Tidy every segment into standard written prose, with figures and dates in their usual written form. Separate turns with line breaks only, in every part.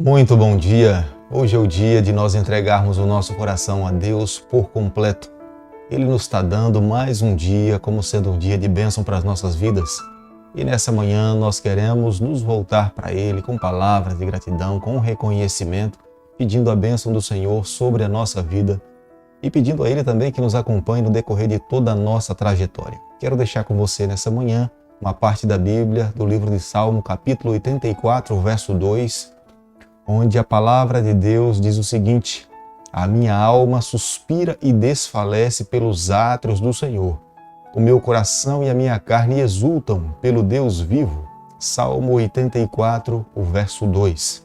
Muito bom dia! Hoje é o dia de nós entregarmos o nosso coração a Deus por completo. Ele nos está dando mais um dia como sendo um dia de bênção para as nossas vidas. E nessa manhã nós queremos nos voltar para Ele com palavras de gratidão, com reconhecimento, pedindo a bênção do Senhor sobre a nossa vida e pedindo a Ele também que nos acompanhe no decorrer de toda a nossa trajetória. Quero deixar com você nessa manhã uma parte da Bíblia, do livro de Salmo, capítulo 84, verso 2, onde a palavra de Deus diz o seguinte: a minha alma suspira e desfalece pelos átrios do Senhor. O meu coração e a minha carne exultam pelo Deus vivo. Salmo 84, o verso 2.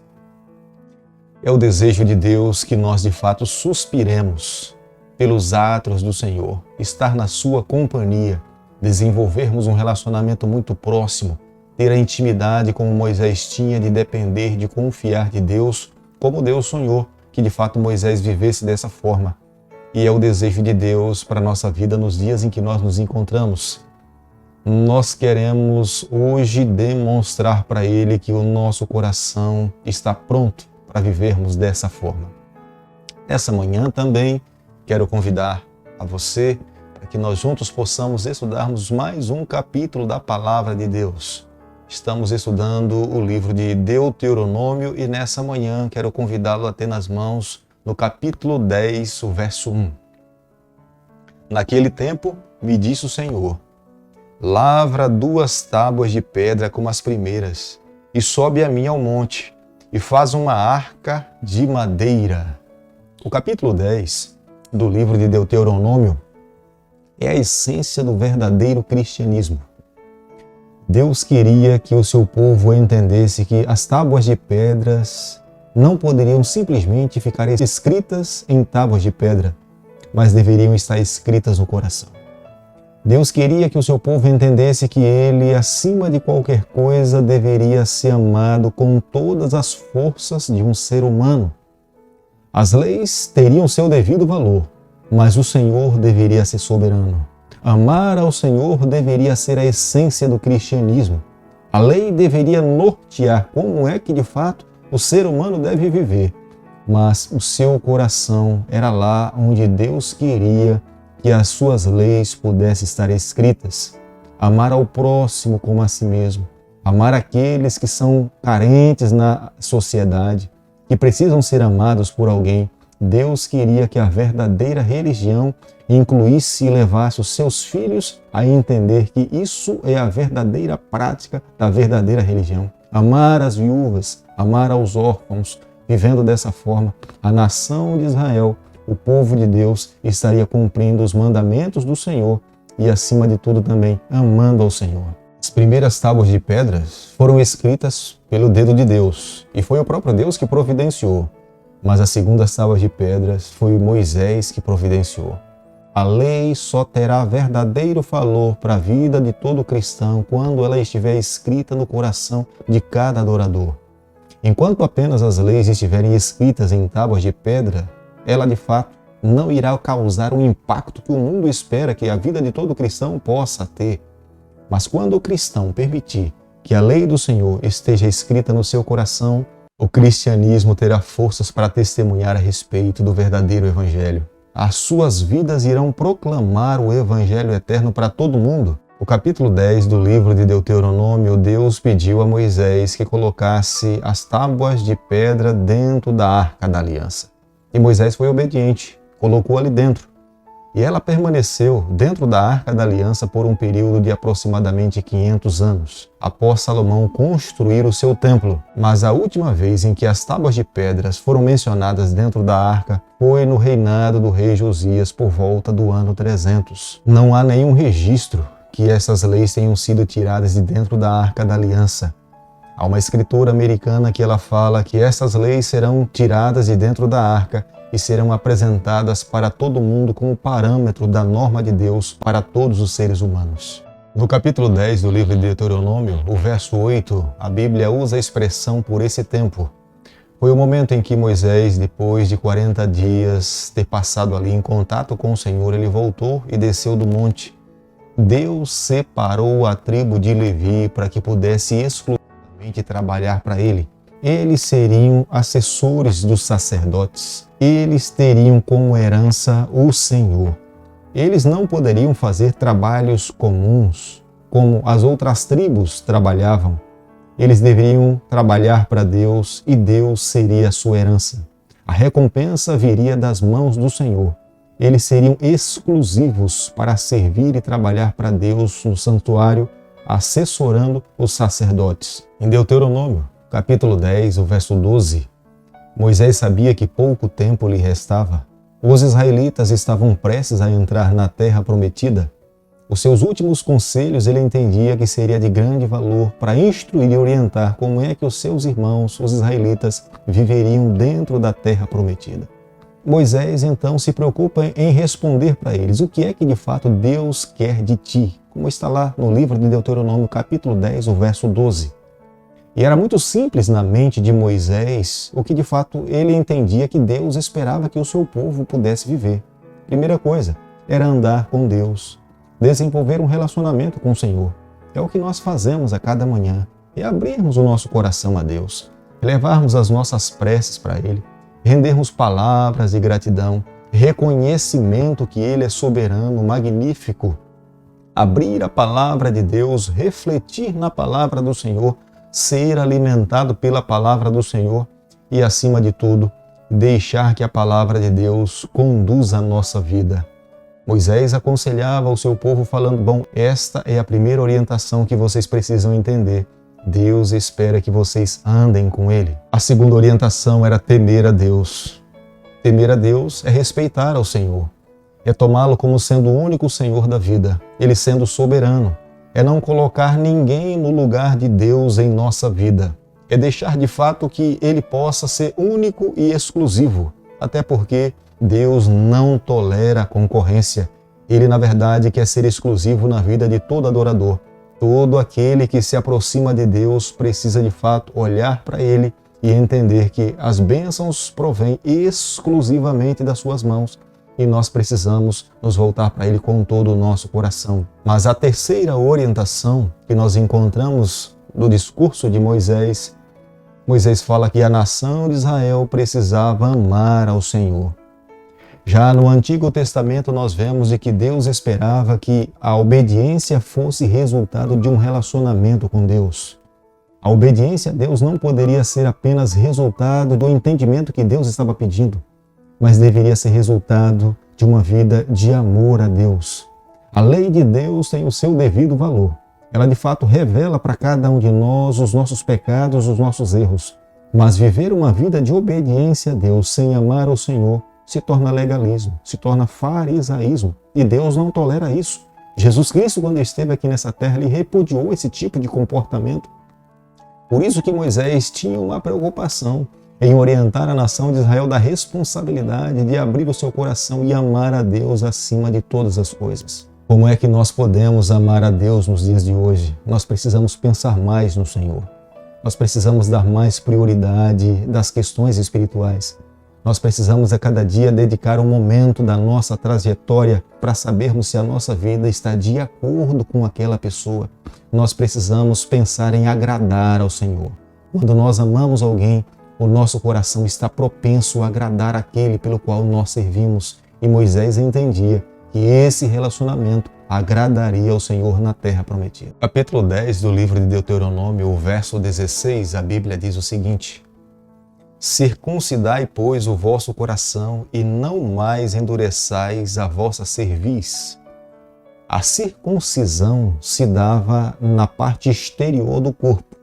É o desejo de Deus que nós de fato suspiremos pelos átrios do Senhor, estar na sua companhia, desenvolvermos um relacionamento muito próximo, ter a intimidade como Moisés tinha de depender, de confiar de Deus, como Deus sonhou que de fato Moisés vivesse dessa forma. E é o desejo de Deus para a nossa vida nos dias em que nós nos encontramos. Nós queremos hoje demonstrar para Ele que o nosso coração está pronto para vivermos dessa forma. Essa manhã também quero convidar a você para que nós juntos possamos estudarmos mais um capítulo da Palavra de Deus. Estamos estudando o livro de Deuteronômio e nessa manhã quero convidá-lo a ter nas mãos no capítulo 10, o verso 1. Naquele tempo me disse o Senhor: lavra 2 tábuas de pedra como as primeiras e sobe a mim ao monte e faz uma arca de madeira. O capítulo 10 do livro de Deuteronômio é a essência do verdadeiro cristianismo. Deus queria que o seu povo entendesse que as tábuas de pedras não poderiam simplesmente ficar escritas em tábuas de pedra, mas deveriam estar escritas no coração. Deus queria que o seu povo entendesse que Ele, acima de qualquer coisa, deveria ser amado com todas as forças de um ser humano. As leis teriam seu devido valor, mas o Senhor deveria ser soberano. Amar ao Senhor deveria ser a essência do cristianismo. A lei deveria nortear como é que, de fato, o ser humano deve viver. Mas o seu coração era lá onde Deus queria que as suas leis pudessem estar escritas. Amar ao próximo como a si mesmo. Amar aqueles que são carentes na sociedade, que precisam ser amados por alguém. Deus queria que a verdadeira religião incluísse e levasse os seus filhos a entender que isso é a verdadeira prática da verdadeira religião. Amar as viúvas, amar aos órfãos. Vivendo dessa forma, a nação de Israel, o povo de Deus, estaria cumprindo os mandamentos do Senhor e, acima de tudo, também amando ao Senhor. As primeiras tábuas de pedras foram escritas pelo dedo de Deus e foi o próprio Deus que providenciou. Mas as segundas tábuas de pedras foi Moisés que providenciou. A lei só terá verdadeiro valor para a vida de todo cristão quando ela estiver escrita no coração de cada adorador. Enquanto apenas as leis estiverem escritas em tábuas de pedra, ela de fato não irá causar o impacto que o mundo espera que a vida de todo cristão possa ter. Mas quando o cristão permitir que a lei do Senhor esteja escrita no seu coração, o cristianismo terá forças para testemunhar a respeito do verdadeiro evangelho. As suas vidas irão proclamar o evangelho eterno para todo mundo. O capítulo 10 do livro de Deuteronômio, Deus pediu a Moisés que colocasse as tábuas de pedra dentro da arca da aliança. E Moisés foi obediente, colocou ali dentro. E ela permaneceu dentro da arca da aliança por um período de aproximadamente 500 anos, após Salomão construir o seu templo. Mas a última vez em que as tábuas de pedras foram mencionadas dentro da arca foi no reinado do rei Josias por volta do ano 300. Não há nenhum registro que essas leis tenham sido tiradas de dentro da arca da aliança. Há uma escritora americana que ela fala que essas leis serão tiradas de dentro da arca e serão apresentadas para todo mundo como parâmetro da norma de Deus para todos os seres humanos. No capítulo 10 do livro de Deuteronômio, o verso 8, a Bíblia usa a expressão por esse tempo. Foi o momento em que Moisés, depois de 40 dias ter passado ali em contato com o Senhor, ele voltou e desceu do monte. Deus separou a tribo de Levi para que pudesse exclusivamente trabalhar para ele. eles seriam assessores dos sacerdotes, eles teriam como herança o Senhor. Eles não poderiam fazer trabalhos comuns, como as outras tribos trabalhavam. Eles deveriam trabalhar para Deus e Deus seria a sua herança. A recompensa viria das mãos do Senhor. Eles seriam exclusivos para servir e trabalhar para Deus no santuário, assessorando os sacerdotes. Em Deuteronômio, capítulo 10, o verso 12, Moisés sabia que pouco tempo lhe restava. Os israelitas estavam prestes a entrar na terra prometida. Os seus últimos conselhos ele entendia que seria de grande valor para instruir e orientar como é que os seus irmãos, os israelitas, viveriam dentro da terra prometida. Moisés então se preocupa em responder para eles o que é que de fato Deus quer de ti, como está lá no livro de Deuteronômio, capítulo 10, o verso 12. E era muito simples na mente de Moisés o que de fato ele entendia que Deus esperava que o seu povo pudesse viver. Primeira coisa, era andar com Deus, desenvolver um relacionamento com o Senhor. É o que nós fazemos a cada manhã, é abrirmos o nosso coração a Deus, levarmos as nossas preces para Ele, rendermos palavras de gratidão, reconhecimento que Ele é soberano, magnífico, abrir a palavra de Deus, refletir na palavra do Senhor, ser alimentado pela palavra do Senhor e, acima de tudo, deixar que a palavra de Deus conduza a nossa vida. Moisés aconselhava o seu povo falando, bom, esta é a primeira orientação que vocês precisam entender. Deus espera que vocês andem com Ele. A segunda orientação era temer a Deus. Temer a Deus é respeitar ao Senhor, é tomá-lo como sendo o único Senhor da vida, Ele sendo soberano. É não colocar ninguém no lugar de Deus em nossa vida. É deixar de fato que Ele possa ser único e exclusivo, até porque Deus não tolera a concorrência. Ele, na verdade, quer ser exclusivo na vida de todo adorador. Todo aquele que se aproxima de Deus precisa de fato olhar para Ele e entender que as bênçãos provêm exclusivamente das suas mãos e nós precisamos nos voltar para Ele com todo o nosso coração. Mas a terceira orientação que nós encontramos no discurso de Moisés, Moisés fala que a nação de Israel precisava amar ao Senhor. Já no Antigo Testamento nós vemos de que Deus esperava que a obediência fosse resultado de um relacionamento com Deus. A obediência a Deus não poderia ser apenas resultado do entendimento que Deus estava pedindo, mas deveria ser resultado de uma vida de amor a Deus. A lei de Deus tem o seu devido valor. Ela de fato revela para cada um de nós os nossos pecados, os nossos erros. Mas viver uma vida de obediência a Deus sem amar ao Senhor se torna legalismo, se torna farisaísmo. E Deus não tolera isso. Jesus Cristo, quando esteve aqui nessa terra, ele repudiou esse tipo de comportamento. Por isso que Moisés tinha uma preocupação em orientar a nação de Israel da responsabilidade de abrir o seu coração e amar a Deus acima de todas as coisas. Como é que nós podemos amar a Deus nos dias de hoje? Nós precisamos pensar mais no Senhor. Nós precisamos dar mais prioridade das questões espirituais. Nós precisamos a cada dia dedicar um momento da nossa trajetória para sabermos se a nossa vida está de acordo com aquela pessoa. Nós precisamos pensar em agradar ao Senhor. Quando nós amamos alguém, o nosso coração está propenso a agradar aquele pelo qual nós servimos. E Moisés entendia que esse relacionamento agradaria ao Senhor na terra prometida. Capítulo 10 do livro de Deuteronômio, o verso 16, a Bíblia diz o seguinte: circuncidai, pois, o vosso coração e não mais endureçais a vossa cerviz. A circuncisão se dava na parte exterior do corpo.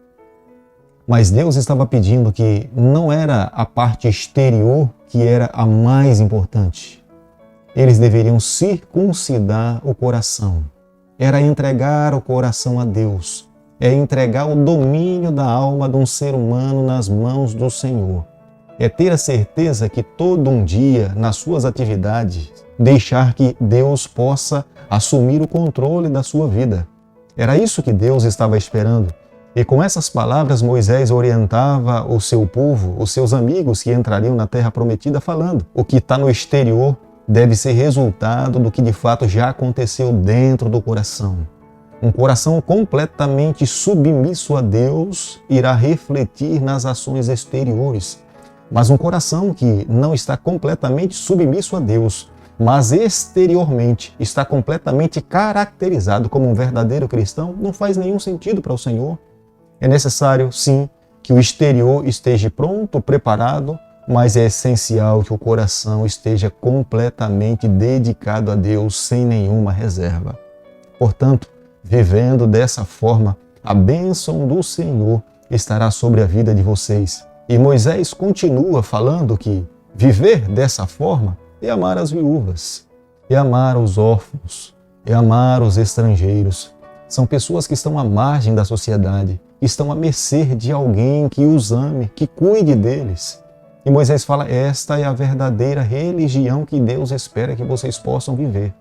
Mas Deus estava pedindo que não era a parte exterior que era a mais importante. Eles deveriam circuncidar o coração. Era entregar o coração a Deus. É entregar o domínio da alma de um ser humano nas mãos do Senhor. É ter a certeza que todo um dia, nas suas atividades, deixar que Deus possa assumir o controle da sua vida. Era isso que Deus estava esperando. E com essas palavras, Moisés orientava o seu povo, os seus amigos que entrariam na terra prometida, falando: o que está no exterior deve ser resultado do que de fato já aconteceu dentro do coração. Um coração completamente submisso a Deus irá refletir nas ações exteriores. Mas um coração que não está completamente submisso a Deus, mas exteriormente está completamente caracterizado como um verdadeiro cristão, não faz nenhum sentido para o Senhor. É necessário, sim, que o exterior esteja pronto, preparado, mas é essencial que o coração esteja completamente dedicado a Deus sem nenhuma reserva. Portanto, vivendo dessa forma, a bênção do Senhor estará sobre a vida de vocês. E Moisés continua falando que viver dessa forma é amar as viúvas, é amar os órfãos, é amar os estrangeiros. São pessoas que estão à margem da sociedade, estão à mercê de alguém que os ame, que cuide deles. E Moisés fala, esta é a verdadeira religião que Deus espera que vocês possam viver.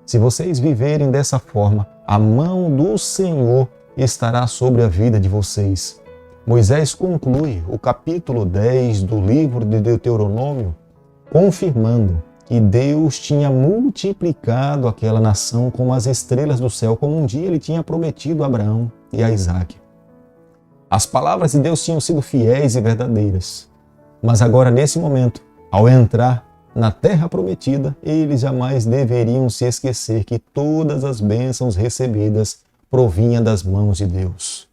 Se vocês viverem dessa forma, a mão do Senhor estará sobre a vida de vocês. Moisés conclui o capítulo 10 do livro de Deuteronômio, confirmando que Deus tinha multiplicado aquela nação como as estrelas do céu, como um dia ele tinha prometido a Abraão e a Isaque. As palavras de Deus tinham sido fiéis e verdadeiras, mas agora nesse momento, ao entrar na terra prometida, eles jamais deveriam se esquecer que todas as bênçãos recebidas provinham das mãos de Deus.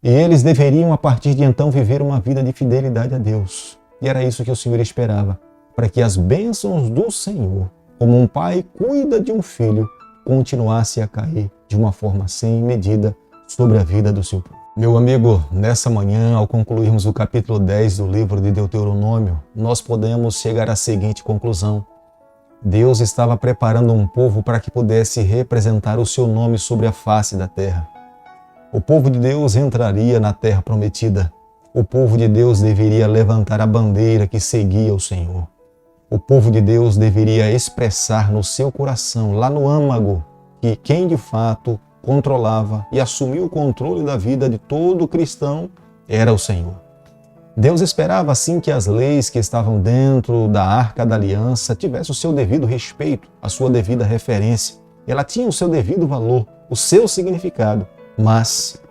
E eles deveriam, a partir de então, viver uma vida de fidelidade a Deus. E era isso que o Senhor esperava, para que as bênçãos do Senhor, como um pai cuida de um filho, continuasse a cair de uma forma sem medida sobre a vida do seu povo. Meu amigo, nessa manhã, ao concluirmos o capítulo 10 do livro de Deuteronômio, nós podemos chegar à seguinte conclusão. Deus estava preparando um povo para que pudesse representar o seu nome sobre a face da terra. O povo de Deus entraria na terra prometida. O povo de Deus deveria levantar a bandeira que seguia o Senhor. O povo de Deus deveria expressar no seu coração, lá no âmago, que quem de fato controlava e assumiu o controle da vida de todo cristão era o Senhor. Deus esperava assim que as leis que estavam dentro da Arca da Aliança tivessem o seu devido respeito, a sua devida referência. Ela tinha o seu devido valor, o seu significado. Mas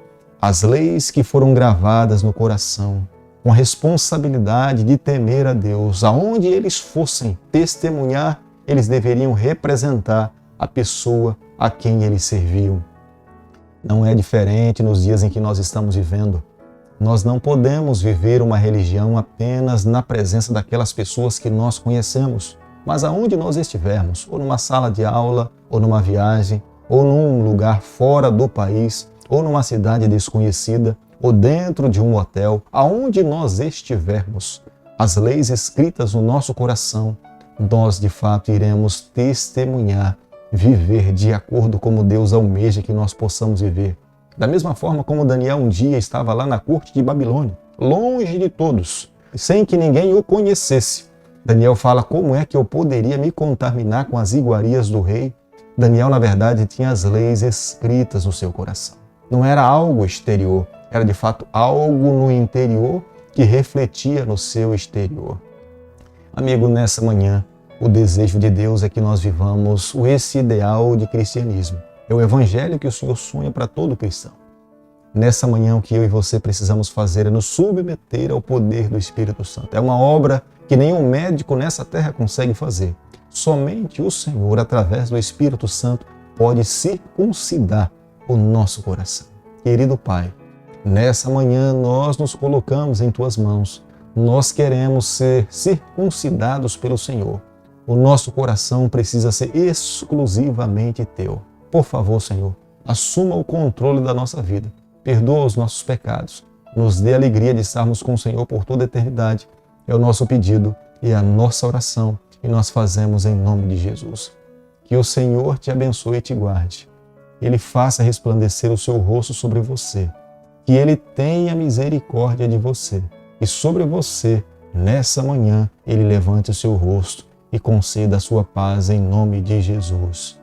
as leis que foram gravadas no coração, com a responsabilidade de temer a Deus, aonde eles fossem testemunhar, eles deveriam representar a pessoa a quem eles serviam. Não é diferente nos dias em que nós estamos vivendo. Nós não podemos viver uma religião apenas na presença daquelas pessoas que nós conhecemos, mas aonde nós estivermos, ou numa sala de aula, ou numa viagem, ou num lugar fora do país, ou numa cidade desconhecida, ou dentro de um hotel, aonde nós estivermos, as leis escritas no nosso coração, nós de fato iremos testemunhar, viver de acordo como Deus almeja que nós possamos viver. Da mesma forma como Daniel um dia estava lá na corte de Babilônia, longe de todos, sem que ninguém o conhecesse. Daniel fala, como é que eu poderia me contaminar com as iguarias do rei? Daniel, na verdade, tinha as leis escritas no seu coração. Não era algo exterior, era de fato algo no interior que refletia no seu exterior. Amigo, nessa manhã, o desejo de Deus é que nós vivamos esse ideal de cristianismo. É o evangelho que o Senhor sonha para todo cristão. Nessa manhã, o que eu e você precisamos fazer é nos submeter ao poder do Espírito Santo. É uma obra que nenhum médico nessa terra consegue fazer. Somente o Senhor, através do Espírito Santo, pode circuncidar o nosso coração. Querido Pai, nessa manhã nós nos colocamos em Tuas mãos. Nós queremos ser circuncidados pelo Senhor. O nosso coração precisa ser exclusivamente Teu. Por favor, Senhor, assuma o controle da nossa vida. Perdoa os nossos pecados. Nos dê a alegria de estarmos com o Senhor por toda a eternidade. É o nosso pedido e a nossa oração. E nós fazemos em nome de Jesus. Que o Senhor te abençoe e te guarde. Ele faça resplandecer o seu rosto sobre você. Que Ele tenha misericórdia de você. E sobre você, nessa manhã, Ele levante o seu rosto e conceda a sua paz em nome de Jesus.